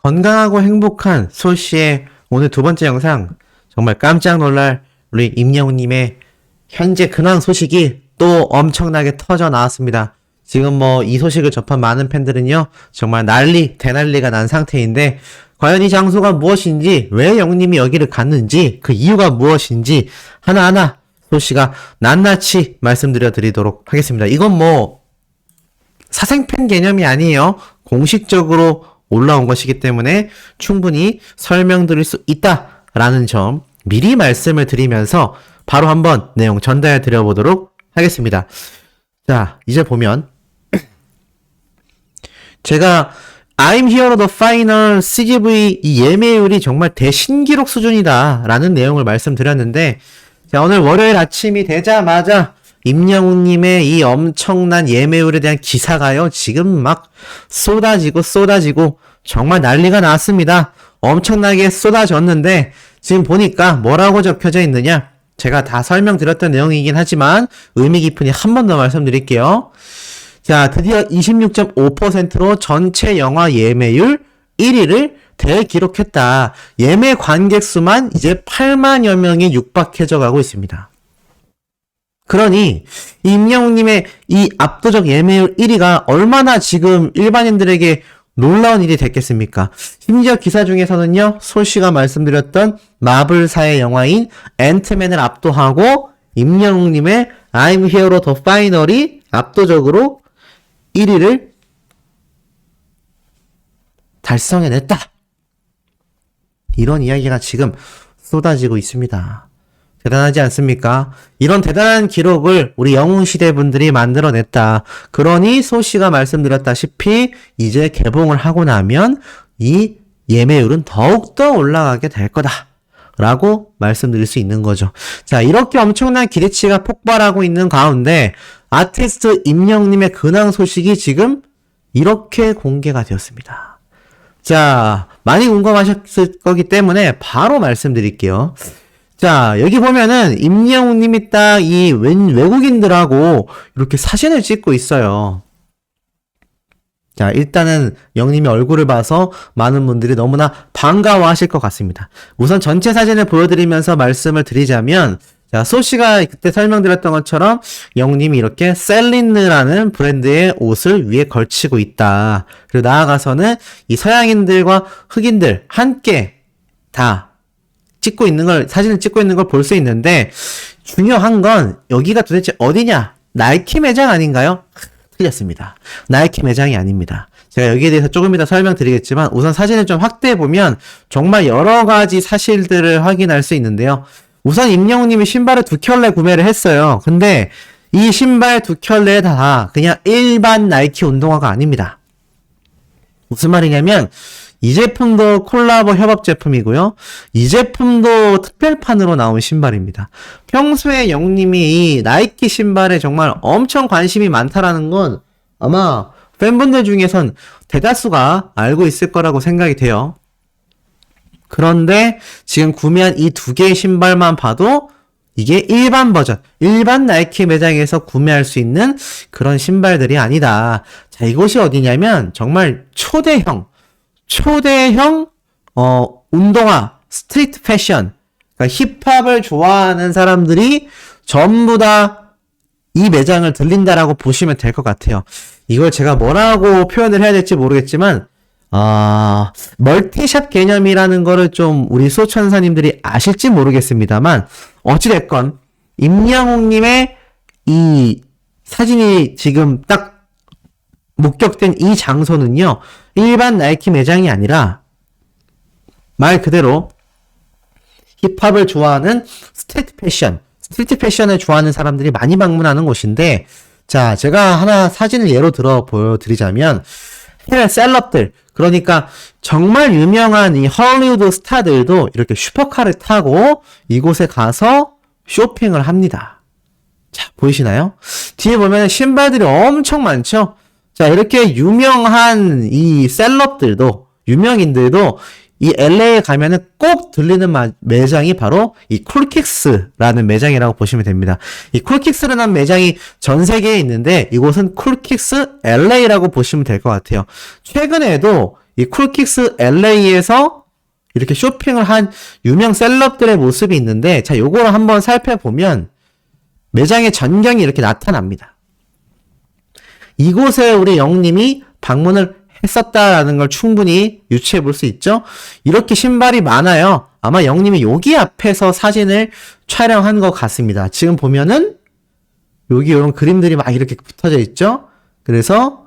건강하고 행복한 소씨의 오늘 두 번째 영상, 정말 깜짝 놀랄 우리 임영웅님의 현재 근황 소식이 또 엄청나게 터져 나왔습니다. 지금 이 소식을 접한 많은 팬들은요, 정말 대난리가 난 상태인데, 과연 이 장소가 무엇인지, 왜 영웅님이 여기를 갔는지, 그 이유가 무엇인지, 하나하나 소씨가 낱낱이 말씀드려 드리도록 하겠습니다. 이건 사생팬 개념이 아니에요. 공식적으로 올라온 것이기 때문에 충분히 설명드릴 수 있다라는 점 미리 말씀을 드리면서 바로 한번 내용 전달해 드려보도록 하겠습니다. 자, 이제 보면 제가 I'm Hero The Final CGV 이 예매율이 정말 대신기록 수준이다 라는 내용을 말씀드렸는데, 자, 오늘 월요일 아침이 되자마자 임영웅님의 이 엄청난 예매율에 대한 기사가요, 지금 막 쏟아지고 정말 난리가 났습니다. 엄청나게 쏟아졌는데, 지금 보니까 뭐라고 적혀져 있느냐? 제가 다 설명드렸던 내용이긴 하지만 의미 깊으니 한 번 더 말씀드릴게요. 자, 드디어 26.5%로 전체 영화 예매율 1위를 대기록했다. 예매 관객 수만 이제 8만여 명이 육박해져 가고 있습니다. 그러니 임영웅님의 이 압도적 예매율 1위가 얼마나 지금 일반인들에게 놀라운 일이 됐겠습니까? 심지어 기사 중에서는요, 솔씨가 말씀드렸던 마블사의 영화인 앤트맨을 압도하고 임영웅님의 I'm Hero The Final이 압도적으로 1위를 달성해냈다. 이런 이야기가 지금 쏟아지고 있습니다. 대단하지 않습니까? 이런 대단한 기록을 우리 영웅시대 분들이 만들어냈다. 그러니 소씨가 말씀드렸다시피 이제 개봉을 하고 나면 이 예매율은 더욱더 올라가게 될 거다 라고 말씀드릴 수 있는 거죠. 자, 이렇게 엄청난 기대치가 폭발하고 있는 가운데 아티스트 임영웅님의 근황 소식이 지금 이렇게 공개가 되었습니다. 자, 많이 궁금하셨을 거기 때문에 바로 말씀드릴게요. 자, 여기 보면은 임영웅님이 딱 이 외국인들하고 이렇게 사진을 찍고 있어요. 자, 일단은 영님이 얼굴을 봐서 많은 분들이 너무나 반가워하실 것 같습니다. 우선 전체 사진을 보여드리면서 말씀을 드리자면, 자, 소씨가 그때 설명드렸던 것처럼 영님이 이렇게 셀린느라는 브랜드의 옷을 위에 걸치고 있다. 그리고 나아가서는 이 서양인들과 흑인들 함께 다 사진을 찍고 있는 걸 볼 수 있는데, 중요한 건 여기가 도대체 어디냐? 나이키 매장 아닌가요? 틀렸습니다. 나이키 매장이 아닙니다. 제가 여기에 대해서 조금 이따 설명드리겠지만, 우선 사진을 좀 확대해보면 정말 여러 가지 사실들을 확인할 수 있는데요. 우선 임영웅님이 신발을 2켤레 구매를 했어요. 근데 이 신발 2켤레 다 그냥 일반 나이키 운동화가 아닙니다. 무슨 말이냐면, 이 제품도 콜라보 협업 제품이고요. 이 제품도 특별판으로 나온 신발입니다. 평소에 영님이 이 나이키 신발에 정말 엄청 관심이 많다라는 건 아마 팬분들 중에선 대다수가 알고 있을 거라고 생각이 돼요. 그런데 지금 구매한 이 2개의 신발만 봐도 이게 일반 버전, 일반 나이키 매장에서 구매할 수 있는 그런 신발들이 아니다. 자, 이곳이 어디냐면 정말 초대형 운동화, 스트리트 패션, 그러니까 힙합을 좋아하는 사람들이 전부 다 이 매장을 들린다라고 보시면 될 것 같아요. 이걸 제가 뭐라고 표현을 해야 될지 모르겠지만, 멀티샵 개념이라는 거를 좀 우리 소천사님들이 아실지 모르겠습니다만, 어찌됐건, 임영웅님의 이 사진이 지금 딱 목격된 이 장소는요, 일반 나이키 매장이 아니라 말 그대로 힙합을 좋아하는 스트리트 패션을 좋아하는 사람들이 많이 방문하는 곳인데, 자, 제가 하나 사진을 예로 들어 보여드리자면, 해외 셀럽들, 그러니까 정말 유명한 이 헐리우드 스타들도 이렇게 슈퍼카를 타고 이곳에 가서 쇼핑을 합니다. 자, 보이시나요? 뒤에 보면 신발들이 엄청 많죠? 자, 이렇게 유명한 이 셀럽들도, 유명인들도 이 LA에 가면은 꼭 들리는 매장이 바로 이 쿨킥스라는 매장이라고 보시면 됩니다. 이 쿨킥스라는 매장이 전 세계에 있는데 이곳은 쿨킥스 LA라고 보시면 될 것 같아요. 최근에도 이 쿨킥스 LA에서 이렇게 쇼핑을 한 유명 셀럽들의 모습이 있는데, 자, 요거를 한번 살펴보면 매장의 전경이 이렇게 나타납니다. 이곳에 우리 영님이 방문을 했었다라는 걸 충분히 유추해 볼 수 있죠. 이렇게 신발이 많아요. 아마 영님이 여기 앞에서 사진을 촬영한 것 같습니다. 지금 보면은 여기 이런 그림들이 막 이렇게 붙어져 있죠. 그래서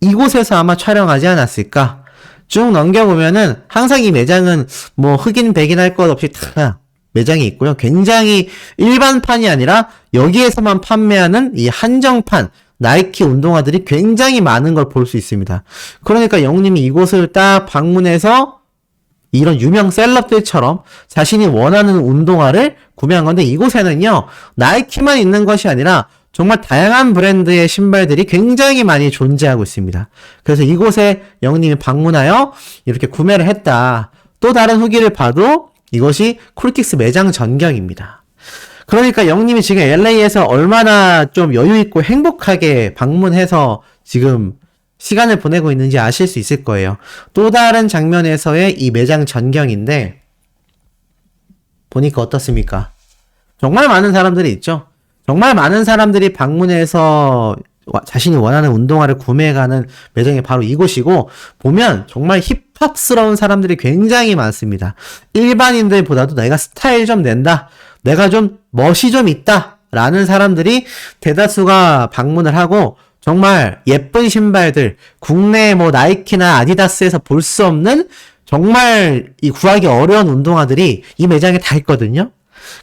이곳에서 아마 촬영하지 않았을까. 쭉 넘겨보면은 항상 이 매장은 뭐 흑인 백인 할 것 없이 다 매장이 있고요. 굉장히 일반판이 아니라 여기에서만 판매하는 이 한정판 나이키 운동화들이 굉장히 많은 걸 볼 수 있습니다. 그러니까 영님이 이곳을 딱 방문해서 이런 유명 셀럽들처럼 자신이 원하는 운동화를 구매한 건데, 이곳에는요 나이키만 있는 것이 아니라 정말 다양한 브랜드의 신발들이 굉장히 많이 존재하고 있습니다. 그래서 이곳에 영님이 방문하여 이렇게 구매를 했다. 또 다른 후기를 봐도 이것이 쿨킥스 매장 전경입니다. 그러니까 영님이 지금 LA에서 얼마나 좀 여유있고 행복하게 방문해서 지금 시간을 보내고 있는지 아실 수 있을 거예요. 또 다른 장면에서의 이 매장 전경인데, 보니까 어떻습니까? 정말 많은 사람들이 있죠. 정말 많은 사람들이 방문해서 자신이 원하는 운동화를 구매해가는 매장이 바로 이곳이고, 보면 정말 힙합스러운 사람들이 굉장히 많습니다. 일반인들보다도 내가 스타일 좀 낸다, 내가 좀 멋이 좀 있다 라는 사람들이 대다수가 방문을 하고, 정말 예쁜 신발들, 국내 뭐 나이키나 아디다스에서 볼 수 없는 정말 이 구하기 어려운 운동화들이 이 매장에 다 있거든요.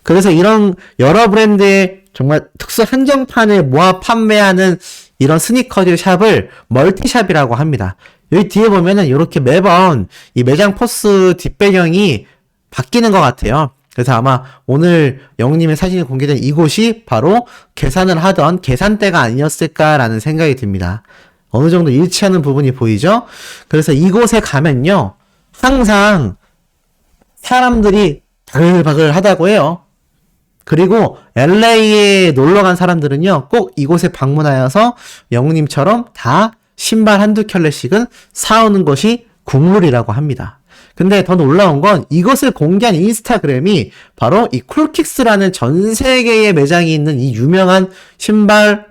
그래서 이런 여러 브랜드의 정말 특수 한정판을 모아 판매하는 이런 스니커즈 샵을 멀티샵이라고 합니다. 여기 뒤에 보면은 이렇게 매번 이 매장 포스 뒷배경이 바뀌는 것 같아요. 그래서 아마 오늘 영님의 사진이 공개된 이곳이 바로 계산을 하던 계산대가 아니었을까라는 생각이 듭니다. 어느 정도 일치하는 부분이 보이죠? 그래서 이곳에 가면요, 항상 사람들이 바글바글 하다고 해요. 그리고 LA에 놀러간 사람들은요, 꼭 이곳에 방문하여서 영님처럼 다 신발 한두 켤레씩은 사오는 것이 국룰이라고 합니다. 근데 더 놀라운 건 이것을 공개한 인스타그램이 바로 이 쿨킥스라는 전 세계의 매장이 있는 이 유명한 신발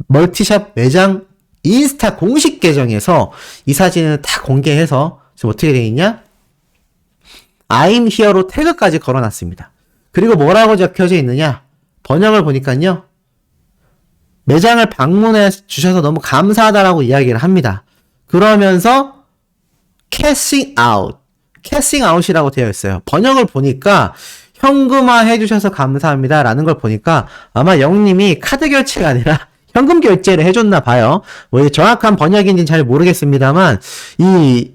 멀티샵 매장 인스타 공식 계정에서 이 사진을 다 공개해서 지금 어떻게 되어 있냐? I'm here로 태그까지 걸어놨습니다. 그리고 뭐라고 적혀져 있느냐? 번역을 보니까요, 매장을 방문해 주셔서 너무 감사하다라고 이야기를 합니다. 그러면서 cashing out이라고 되어 있어요. 번역을 보니까 현금화 해주셔서 감사합니다 라는 걸 보니까 아마 영님이 카드 결제가 아니라 현금 결제를 해줬나 봐요. 뭐 정확한 번역인지는 잘 모르겠습니다만 이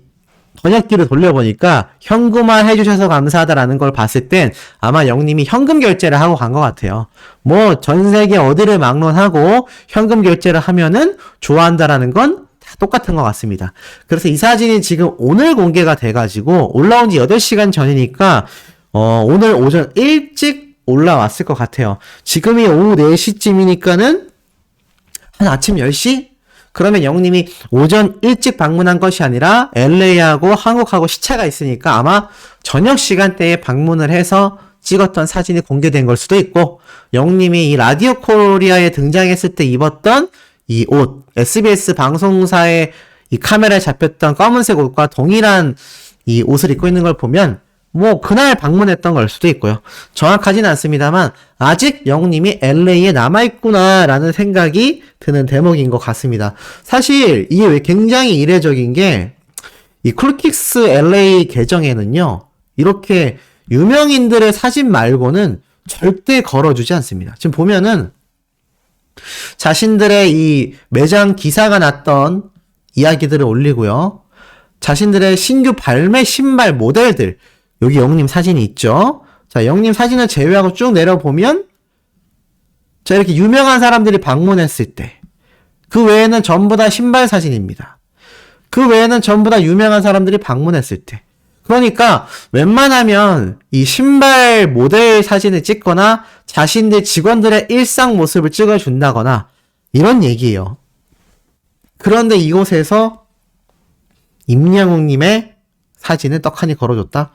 번역기를 돌려보니까 현금화 해주셔서 감사하다라는 걸 봤을 땐 아마 영님이 현금 결제를 하고 간 것 같아요. 뭐 전 세계 어디를 막론하고 현금 결제를 하면은 좋아한다라는 건 다 똑같은 것 같습니다. 그래서 이 사진이 지금 오늘 공개가 돼가지고 올라온 지 8시간 전이니까 오늘 오전 일찍 올라왔을 것 같아요. 지금이 오후 4시쯤이니까는 한 아침 10시? 그러면 영님이 오전 일찍 방문한 것이 아니라 LA하고 한국하고 시차가 있으니까 아마 저녁 시간대에 방문을 해서 찍었던 사진이 공개된 걸 수도 있고, 영님이 이 라디오 코리아에 등장했을 때 입었던 이 옷, SBS 방송사의 이 카메라에 잡혔던 검은색 옷과 동일한 이 옷을 입고 있는 걸 보면 뭐 그날 방문했던 걸 수도 있고요. 정확하진 않습니다만 아직 영님이 LA에 남아있구나 라는 생각이 드는 대목인 것 같습니다. 사실 이게 왜 굉장히 이례적인 게, 이 쿨킥스 LA 계정에는요, 이렇게 유명인들의 사진 말고는 절대 걸어주지 않습니다. 지금 보면은 자신들의 이 매장 기사가 났던 이야기들을 올리고요, 자신들의 신규 발매 신발 모델들, 여기 영님 사진이 있죠. 자, 영님 사진을 제외하고 쭉 내려보면 자, 이렇게 유명한 사람들이 방문했을 때 그 외에는 전부 다 신발 사진입니다. 그 외에는 전부 다 유명한 사람들이 방문했을 때. 그러니까 웬만하면 이 신발 모델 사진을 찍거나 자신들 직원들의 일상 모습을 찍어준다거나 이런 얘기예요. 그런데 이곳에서 임영웅님의 사진을 떡하니 걸어줬다.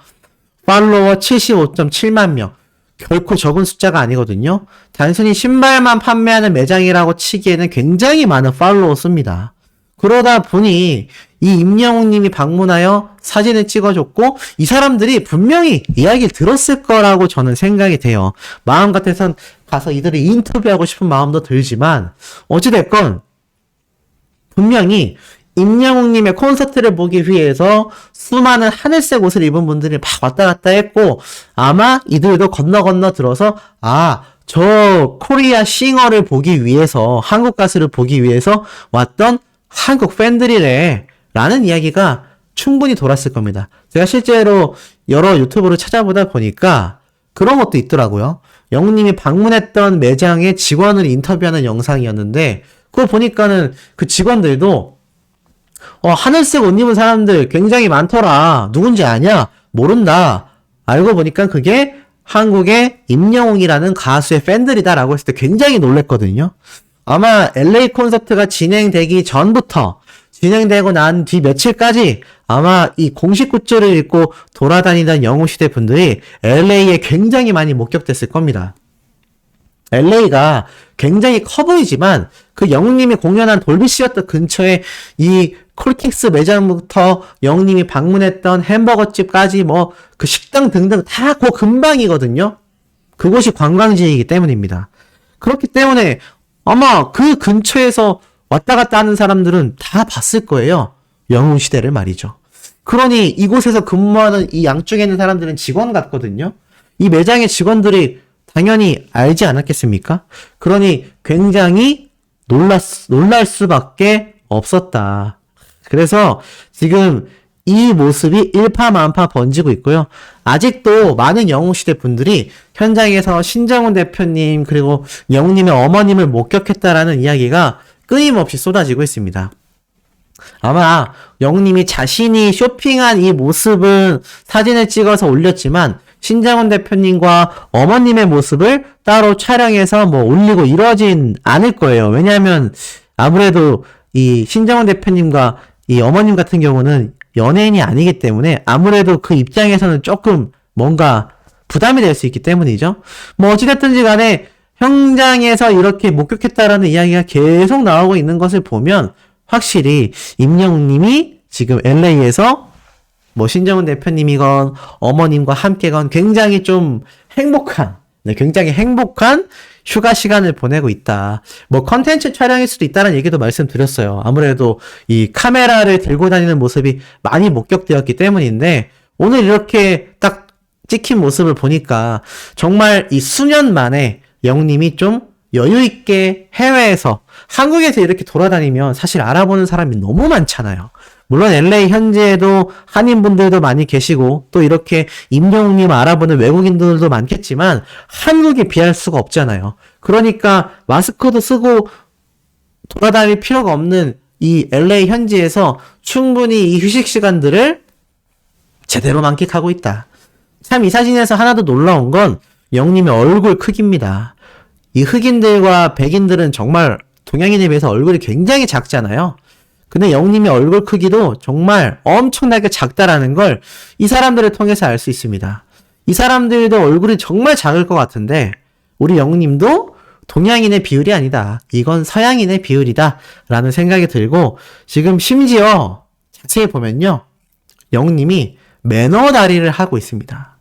팔로워 75.7만 명. 결코 적은 숫자가 아니거든요. 단순히 신발만 판매하는 매장이라고 치기에는 굉장히 많은 팔로워 씁니다. 그러다 보니 이 임영웅님이 방문하여 사진을 찍어줬고 이 사람들이 분명히 이야기를 들었을 거라고 저는 생각이 돼요. 마음 같아선 가서 이들을 인터뷰하고 싶은 마음도 들지만 어찌됐건 분명히 임영웅님의 콘서트를 보기 위해서 수많은 하늘색 옷을 입은 분들이 막 왔다 갔다 했고 아마 이들도 건너 들어서 저 코리아 싱어를 보기 위해서 한국 가수를 보기 위해서 왔던 한국 팬들이래 라는 이야기가 충분히 돌았을 겁니다. 제가 실제로 여러 유튜브를 찾아보다 보니까 그런 것도 있더라고요. 영웅님이 방문했던 매장의 직원을 인터뷰하는 영상이었는데 그거 보니까는 그 직원들도 하늘색 옷 입은 사람들 굉장히 많더라. 누군지 아냐? 모른다. 알고 보니까 그게 한국의 임영웅이라는 가수의 팬들이다라고 했을 때 굉장히 놀랬거든요. 아마 LA 콘서트가 진행되기 전부터 진행되고 난 뒤 며칠까지 아마 이 공식 굿즈를 입고 돌아다니던 영웅시대 분들이 LA에 굉장히 많이 목격됐을 겁니다. LA가 굉장히 커 보이지만 그 영웅님이 공연한 돌비시어터 근처에 이 콜킥스 매장부터 영웅님이 방문했던 햄버거집까지 뭐 그 식당 등등 다 그 근방이거든요. 그곳이 관광지이기 때문입니다. 그렇기 때문에 아마 그 근처에서 왔다 갔다 하는 사람들은 다 봤을 거예요. 영웅시대를 말이죠. 그러니 이곳에서 근무하는 이 양쪽에 있는 사람들은 직원 같거든요. 이 매장의 직원들이 당연히 알지 않았겠습니까? 그러니 굉장히 놀랄 수밖에 없었다. 그래서 지금 이 모습이 일파만파 번지고 있고요. 아직도 많은 영웅시대 분들이 현장에서 신정훈 대표님 그리고 영웅님의 어머님을 목격했다라는 이야기가 끊임없이 쏟아지고 있습니다. 아마 영웅님이 자신이 쇼핑한 이 모습은 사진을 찍어서 올렸지만 신정훈 대표님과 어머님의 모습을 따로 촬영해서 올리고 이러진 않을 거예요. 왜냐하면 아무래도 이 신정훈 대표님과 이 어머님 같은 경우는 연예인이 아니기 때문에 아무래도 그 입장에서는 조금 뭔가 부담이 될 수 있기 때문이죠. 어찌됐든지 간에 현장에서 이렇게 목격했다라는 이야기가 계속 나오고 있는 것을 보면 확실히 임영웅님이 지금 LA에서 신정훈 대표님이건 어머님과 함께건 굉장히 좀 굉장히 행복한 휴가 시간을 보내고 있다. 컨텐츠 촬영일 수도 있다는 얘기도 말씀드렸어요. 아무래도 이 카메라를 들고 다니는 모습이 많이 목격되었기 때문인데 오늘 이렇게 딱 찍힌 모습을 보니까 정말 이 수년 만에 영웅님이 좀 여유있게 해외에서 한국에서 이렇게 돌아다니면 사실 알아보는 사람이 너무 많잖아요. 물론 LA 현지에도 한인분들도 많이 계시고 또 이렇게 임영웅님 알아보는 외국인들도 많겠지만 한국에 비할 수가 없잖아요. 그러니까 마스크도 쓰고 돌아다닐 필요가 없는 이 LA 현지에서 충분히 이 휴식 시간들을 제대로 만끽하고 있다. 참 이 사진에서 하나 더 놀라운 건 영웅님의 얼굴 크기입니다. 이 흑인들과 백인들은 정말 동양인에 비해서 얼굴이 굉장히 작잖아요. 근데 영웅님의 얼굴 크기도 정말 엄청나게 작다라는 걸 이 사람들을 통해서 알 수 있습니다. 이 사람들도 얼굴이 정말 작을 것 같은데 우리 영웅님도 동양인의 비율이 아니다. 이건 서양인의 비율이다. 라는 생각이 들고 지금 심지어 자세히 보면요. 영웅님이 매너 다리를 하고 있습니다.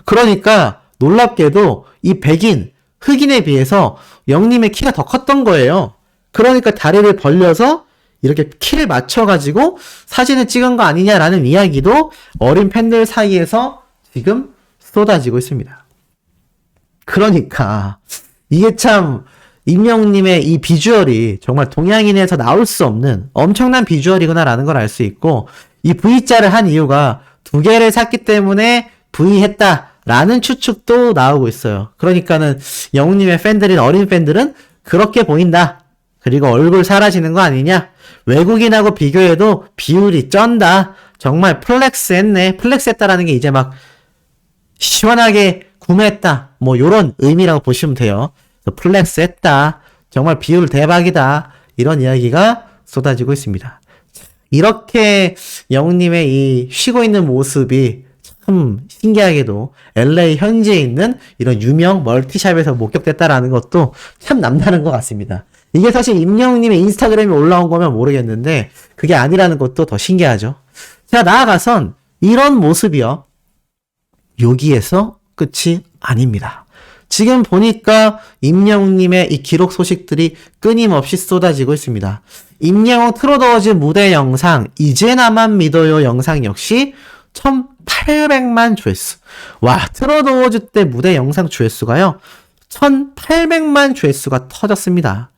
그러니까 놀랍게도 이 백인, 흑인에 비해서 영웅님의 키가 더 컸던 거예요. 그러니까 다리를 벌려서 이렇게 키를 맞춰가지고 사진을 찍은 거 아니냐라는 이야기도 어린 팬들 사이에서 지금 쏟아지고 있습니다. 그러니까 이게 참 임영웅님의 이 비주얼이 정말 동양인에서 나올 수 없는 엄청난 비주얼이구나라는 걸 알 수 있고 이 V자를 한 이유가 2개를 샀기 때문에 V 했다라는 추측도 나오고 있어요. 그러니까는 영웅님의 팬들인 어린 팬들은 그렇게 보인다. 그리고 얼굴 사라지는 거 아니냐? 외국인하고 비교해도 비율이 쩐다. 정말 플렉스 했네. 플렉스 했다라는 게 이제 막 시원하게 구매했다. 요런 의미라고 보시면 돼요. 플렉스 했다. 정말 비율 대박이다. 이런 이야기가 쏟아지고 있습니다. 이렇게 영웅님의 이 쉬고 있는 모습이 참 신기하게도 LA 현지에 있는 이런 유명 멀티샵에서 목격됐다라는 것도 참 남다른 것 같습니다. 이게 사실 임영웅님의 인스타그램에 올라온 거면 모르겠는데 그게 아니라는 것도 더 신기하죠. 자, 나아가선 이런 모습이요. 여기에서 끝이 아닙니다. 지금 보니까 임영웅님의 이 기록 소식들이 끊임없이 쏟아지고 있습니다. 임영웅 트롯 어워즈 무대 영상 이제 나만 믿어요 영상 역시 1800만 조회수. 와, 트롯 어워즈 때 무대 영상 조회수가요 1800만 조회수가 터졌습니다.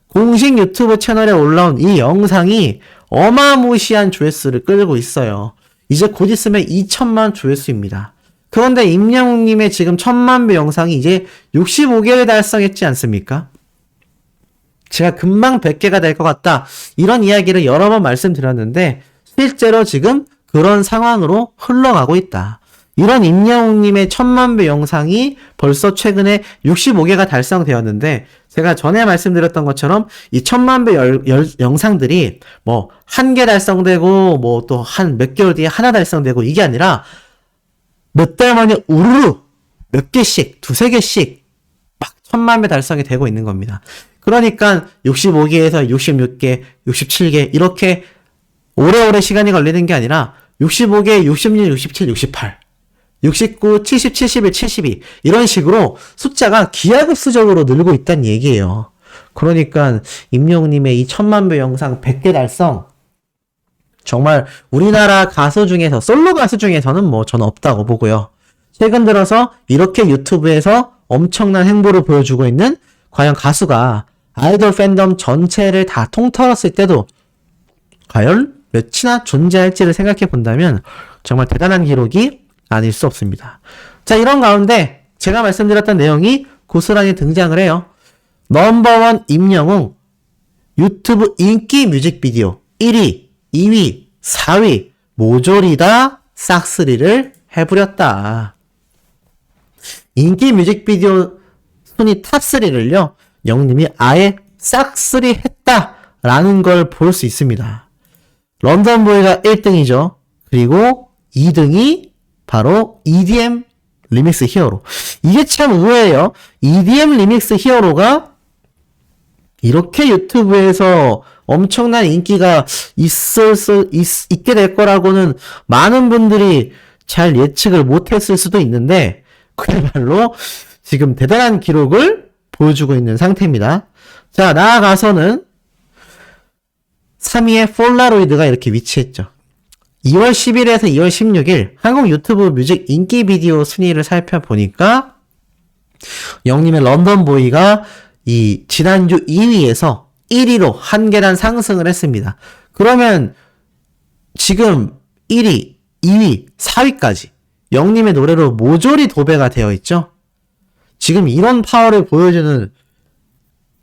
공식 유튜브 채널에 올라온 이 영상이 어마무시한 조회수를 끌고 있어요. 이제 곧 있으면 2000만 조회수입니다. 그런데 임영웅님의 지금 1000만 뷰 영상이 이제 65개를 달성했지 않습니까? 제가 금방 100개가 될 것 같다. 이런 이야기를 여러 번 말씀드렸는데 실제로 지금 그런 상황으로 흘러가고 있다. 이런 임영웅님의 1000만 뷰 영상이 벌써 최근에 65개가 달성되었는데 제가 전에 말씀드렸던 것처럼 이 1000만 뷰 영상들이 뭐 한 개 달성되고 뭐 또 한 몇 개월 뒤에 하나 달성되고 이게 아니라 몇 달 만에 우르르 몇 개씩, 두세 개씩 막 1000만 배 달성이 되고 있는 겁니다. 그러니까 65개에서 66개, 67개 이렇게 오래오래 시간이 걸리는 게 아니라 65개, 66, 67, 68, 69, 70, 71, 72 이런 식으로 숫자가 기하급수적으로 늘고 있다는 얘기예요. 그러니까 임영웅님의 이 1000만 배 영상 100개 달성 정말 우리나라 가수 중에서 솔로 가수 중에서는 뭐 저는 없다고 보고요. 최근 들어서 이렇게 유튜브에서 엄청난 행보를 보여주고 있는 과연 가수가 아이돌 팬덤 전체를 다 통틀었을 때도 과연 몇이나 존재할지를 생각해 본다면 정말 대단한 기록이 아닐 수 없습니다. 자, 이런 가운데 제가 말씀드렸던 내용이 고스란히 등장을 해요. 넘버원 임영웅 유튜브 인기 뮤직비디오 1위 2위, 4위 모조리 다 싹쓸이를 해부렸다. 인기 뮤직비디오 순위 탑3를요. 영웅님이 아예 싹쓸이 했다라는 걸 볼 수 있습니다. 런던보이가 1등이죠. 그리고 2등이 바로 EDM 리믹스 히어로. 이게 참 의외예요. EDM 리믹스 히어로가 이렇게 유튜브에서 엄청난 인기가 있게 될 거라고는 많은 분들이 잘 예측을 못했을 수도 있는데 그야말로 지금 대단한 기록을 보여주고 있는 상태입니다. 자, 나아가서는 3위의 폴라로이드가 이렇게 위치했죠. 2월 10일에서 2월 16일 한국 유튜브 뮤직 인기 비디오 순위를 살펴보니까 영님의 런던보이가 이 지난주 2위에서 1위로 한 계단 상승을 했습니다. 그러면 지금 1위, 2위, 4위까지 영님의 노래로 모조리 도배가 되어 있죠. 지금 이런 파워를 보여주는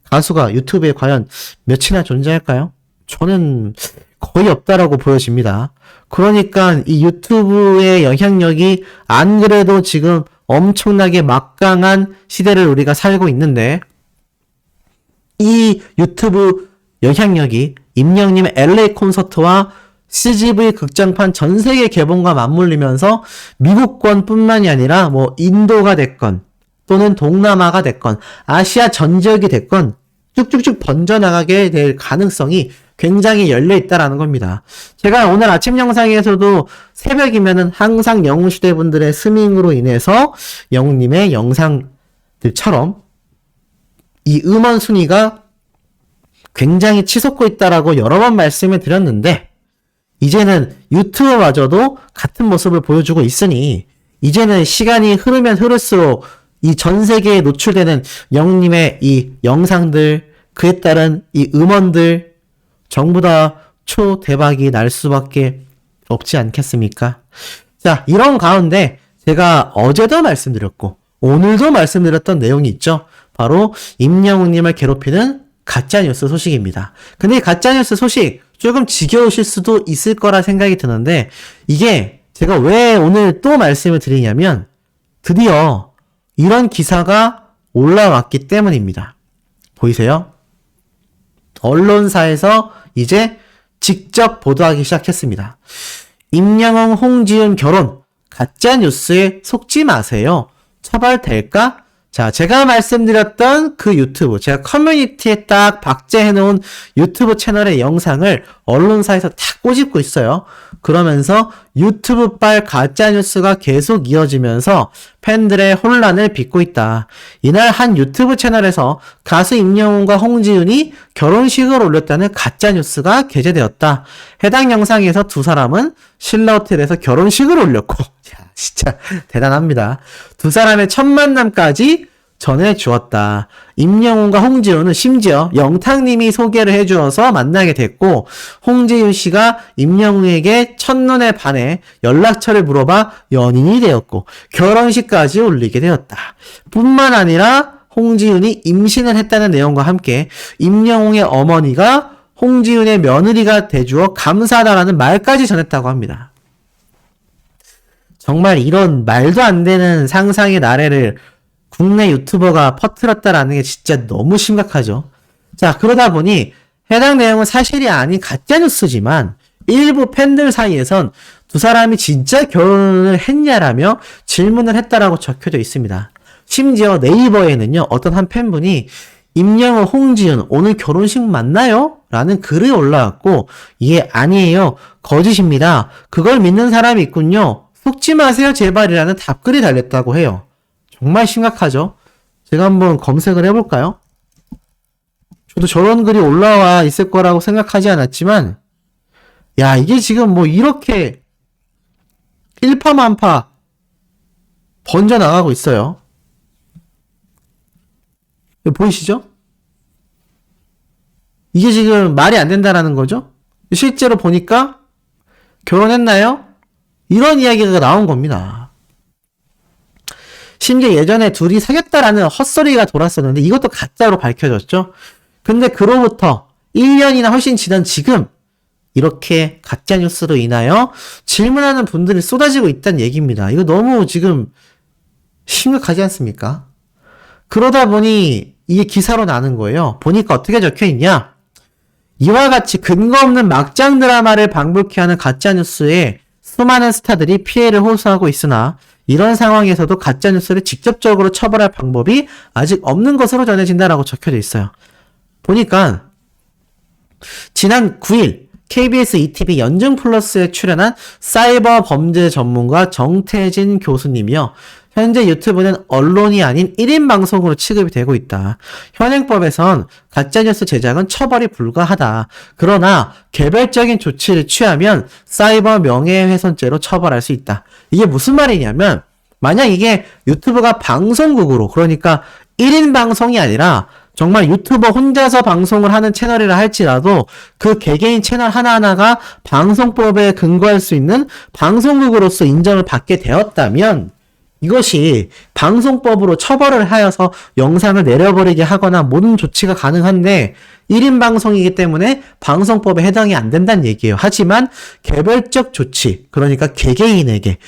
가수가 유튜브에 과연 몇이나 존재할까요? 저는 거의 없다라고 보여집니다. 그러니까 이 유튜브의 영향력이 안 그래도 지금 엄청나게 막강한 시대를 우리가 살고 있는데 이 유튜브 영향력이 임영웅님의 LA 콘서트와 CGV 극장판 전 세계 개봉과 맞물리면서 미국권 뿐만이 아니라 뭐 인도가 됐건 또는 동남아가 됐건 아시아 전 지역이 됐건 쭉쭉쭉 번져나가게 될 가능성이 굉장히 열려있다라는 겁니다. 제가 오늘 아침 영상에서도 새벽이면은 항상 영웅시대 분들의 스밍으로 인해서 영웅님의 영상들처럼 이 음원 순위가 굉장히 치솟고 있다라고 여러 번 말씀을 드렸는데 이제는 유튜브마저도 같은 모습을 보여주고 있으니 이제는 시간이 흐르면 흐를수록 이 전 세계에 노출되는 영웅님의 이 영상들 그에 따른 이 음원들 전부 다 초대박이 날 수밖에 없지 않겠습니까? 자, 이런 가운데 제가 어제도 말씀드렸고 오늘도 말씀드렸던 내용이 있죠. 바로 임영웅님을 괴롭히는 가짜뉴스 소식입니다. 근데 이 가짜뉴스 소식 조금 지겨우실 수도 있을 거라 생각이 드는데 이게 제가 왜 오늘 또 말씀을 드리냐면 드디어 이런 기사가 올라왔기 때문입니다. 보이세요? 언론사에서 이제 직접 보도하기 시작했습니다. 임영웅, 홍지윤 결혼 가짜뉴스에 속지 마세요. 처벌될까? 자, 제가 말씀드렸던 그 유튜브, 제가 커뮤니티에 딱 박제해놓은 유튜브 채널의 영상을 언론사에서 다 꼬집고 있어요. 그러면서 유튜브발 가짜뉴스가 계속 이어지면서 팬들의 혼란을 빚고 있다. 이날 한 유튜브 채널에서 가수 임영웅과 홍지윤이 결혼식을 올렸다는 가짜뉴스가 게재되었다. 해당 영상에서 두 사람은 신라 호텔에서 결혼식을 올렸고, 야, 진짜 대단합니다. 두 사람의 첫 만남까지 전해주었다. 임영웅과 홍지윤은 심지어 영탁님이 소개를 해주어서 만나게 됐고, 홍지윤 씨가 임영웅에게 첫눈에 반해 연락처를 물어봐 연인이 되었고, 결혼식까지 올리게 되었다. 뿐만 아니라 홍지윤이 임신을 했다는 내용과 함께 임영웅의 어머니가 홍지윤의 며느리가 돼주어 감사하다라는 말까지 전했다고 합니다. 정말 이런 말도 안 되는 상상의 나래를 국내 유튜버가 퍼뜨렸다라는 게 진짜 너무 심각하죠. 자, 그러다 보니 해당 내용은 사실이 아닌 가짜뉴스지만 일부 팬들 사이에선 두 사람이 진짜 결혼을 했냐라며 질문을 했다라고 적혀져 있습니다. 심지어 네이버에는요, 어떤 한 팬분이 임영웅, 홍지윤 오늘 결혼식 맞나요? 라는 글이 올라왔고, 예, 아니에요. 거짓입니다. 그걸 믿는 사람이 있군요. 속지 마세요 제발이라는 답글이 달렸다고 해요. 정말 심각하죠? 제가 한번 검색을 해볼까요? 저도 저런 글이 올라와 있을 거라고 생각하지 않았지만, 야, 이게 지금 뭐 이렇게 일파만파 번져나가고 있어요. 보이시죠? 이게 지금 말이 안 된다라는 거죠? 실제로 보니까 결혼했나요? 이런 이야기가 나온 겁니다. 심지어 예전에 둘이 사귀었다라는 헛소리가 돌았었는데 이것도 가짜로 밝혀졌죠. 근데 그로부터 1년이나 훨씬 지난 지금 이렇게 가짜뉴스로 인하여 질문하는 분들이 쏟아지고 있다는 얘기입니다. 이거 너무 지금 심각하지 않습니까? 그러다 보니 이게 기사로 나는 거예요. 보니까 어떻게 적혀있냐? 이와 같이 근거 없는 막장 드라마를 방불케 하는 가짜뉴스에 수많은 스타들이 피해를 호소하고 있으나 이런 상황에서도 가짜뉴스를 직접적으로 처벌할 방법이 아직 없는 것으로 전해진다라고 적혀져 있어요. 보니까 지난 9일 KBS ETV 연중플러스에 출연한 사이버 범죄 전문가 정태진 교수님이요. 현재 유튜브는 언론이 아닌 1인 방송으로 취급이 되고 있다. 현행법에선 가짜뉴스 제작은 처벌이 불가하다. 그러나 개별적인 조치를 취하면 사이버 명예훼손죄로 처벌할 수 있다. 이게 무슨 말이냐면 만약 이게 유튜브가 방송국으로 그러니까 1인 방송이 아니라 정말 유튜버 혼자서 방송을 하는 채널이라 할지라도 그 개개인 채널 하나하나가 방송법에 근거할 수 있는 방송국으로서 인정을 받게 되었다면 이것이 방송법으로 처벌을 하여서 영상을 내려버리게 하거나 모든 조치가 가능한데 1인 방송이기 때문에 방송법에 해당이 안 된다는 얘기예요. 하지만 개별적 조치, 그러니까 개개인에게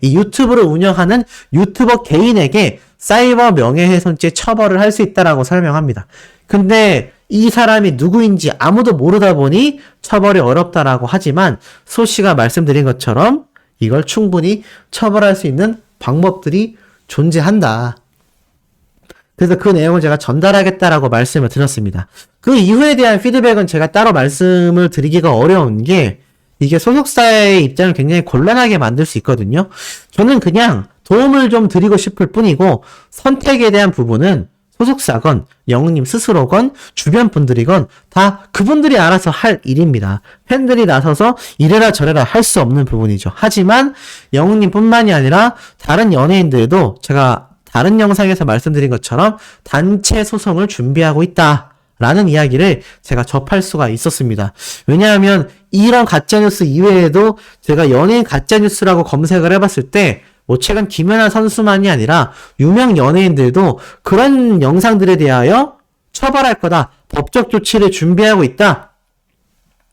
이 유튜브를 운영하는 유튜버 개인에게 사이버 명예훼손죄 처벌을 할 수 있다라고 설명합니다. 근데 이 사람이 누구인지 아무도 모르다 보니 처벌이 어렵다라고 하지만 소 씨가 말씀드린 것처럼 이걸 충분히 처벌할 수 있는 방법들이 존재한다. 그래서 그 내용을 제가 전달하겠다라고 말씀을 드렸습니다. 그 이후에 대한 피드백은 제가 따로 말씀을 드리기가 어려운 게 이게 소속사의 입장을 굉장히 곤란하게 만들 수 있거든요. 저는 그냥 도움을 좀 드리고 싶을 뿐이고 선택에 대한 부분은 소속사건, 영웅님 스스로건, 주변 분들이건 다 그분들이 알아서 할 일입니다. 팬들이 나서서 이래라 저래라 할 수 없는 부분이죠. 하지만 영웅님 뿐만이 아니라 다른 연예인들도 제가 다른 영상에서 말씀드린 것처럼 단체 소송을 준비하고 있다. 라는 이야기를 제가 접할 수가 있었습니다. 왜냐하면 이런 가짜뉴스 이외에도 제가 연예인 가짜뉴스라고 검색을 해봤을 때 뭐 최근 김연아 선수만이 아니라 유명 연예인들도 그런 영상들에 대하여 처벌할 거다. 법적 조치를 준비하고 있다.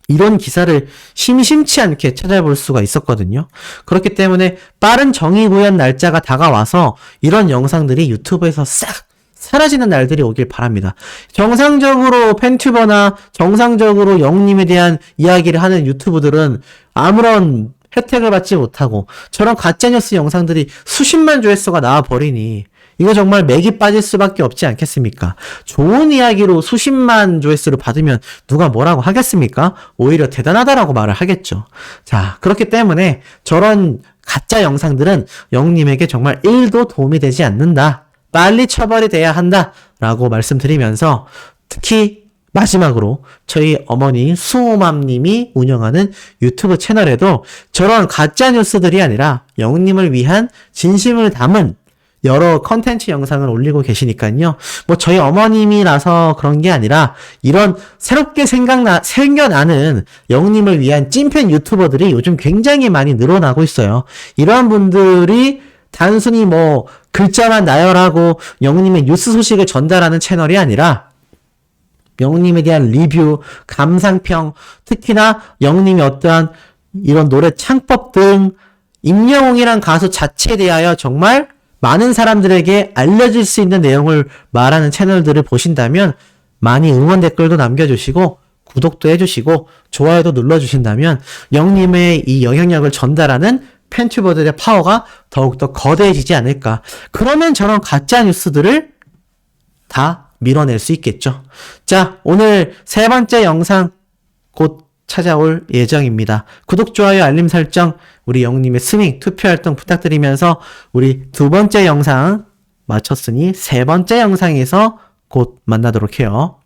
이런 기사를 심심치 않게 찾아볼 수가 있었거든요. 그렇기 때문에 빠른 정의 구현 날짜가 다가와서 이런 영상들이 유튜브에서 싹 사라지는 날들이 오길 바랍니다. 정상적으로 팬튜버나 정상적으로 영웅님에 대한 이야기를 하는 유튜브들은 아무런 혜택을 받지 못하고 저런 가짜뉴스 영상들이 수십만 조회수가 나와버리니 이거 정말 맥이 빠질 수밖에 없지 않겠습니까? 좋은 이야기로 수십만 조회수를 받으면 누가 뭐라고 하겠습니까? 오히려 대단하다라고 말을 하겠죠. 자, 그렇기 때문에 저런 가짜 영상들은 영웅님에게 정말 1도 도움이 되지 않는다. 빨리 처벌이 돼야 한다라고 말씀드리면서 특히 마지막으로 저희 어머니 수호맘님이 운영하는 유튜브 채널에도 저런 가짜 뉴스들이 아니라 영웅님을 위한 진심을 담은 여러 컨텐츠 영상을 올리고 계시니까요. 뭐 저희 어머님이라서 그런 게 아니라 이런 새롭게 생겨나는 영웅님을 위한 찐팬 유튜버들이 요즘 굉장히 많이 늘어나고 있어요. 이러한 분들이 단순히 뭐 글자만 나열하고 영웅님의 뉴스 소식을 전달하는 채널이 아니라 영웅님에 대한 리뷰, 감상평, 특히나 영웅님이 어떠한 이런 노래 창법 등 임영웅이란 가수 자체에 대하여 정말 많은 사람들에게 알려질 수 있는 내용을 말하는 채널들을 보신다면 많이 응원 댓글도 남겨주시고 구독도 해주시고 좋아요도 눌러주신다면 영웅님의 이 영향력을 전달하는 팬튜버들의 파워가 더욱더 거대해지지 않을까. 그러면 저런 가짜 뉴스들을 다 밀어낼 수 있겠죠. 자, 오늘 세 번째 영상 곧 찾아올 예정입니다. 구독, 좋아요, 알림 설정, 우리 영웅님의 스밍, 투표 활동 부탁드리면서 우리 두 번째 영상 마쳤으니 세 번째 영상에서 곧 만나도록 해요.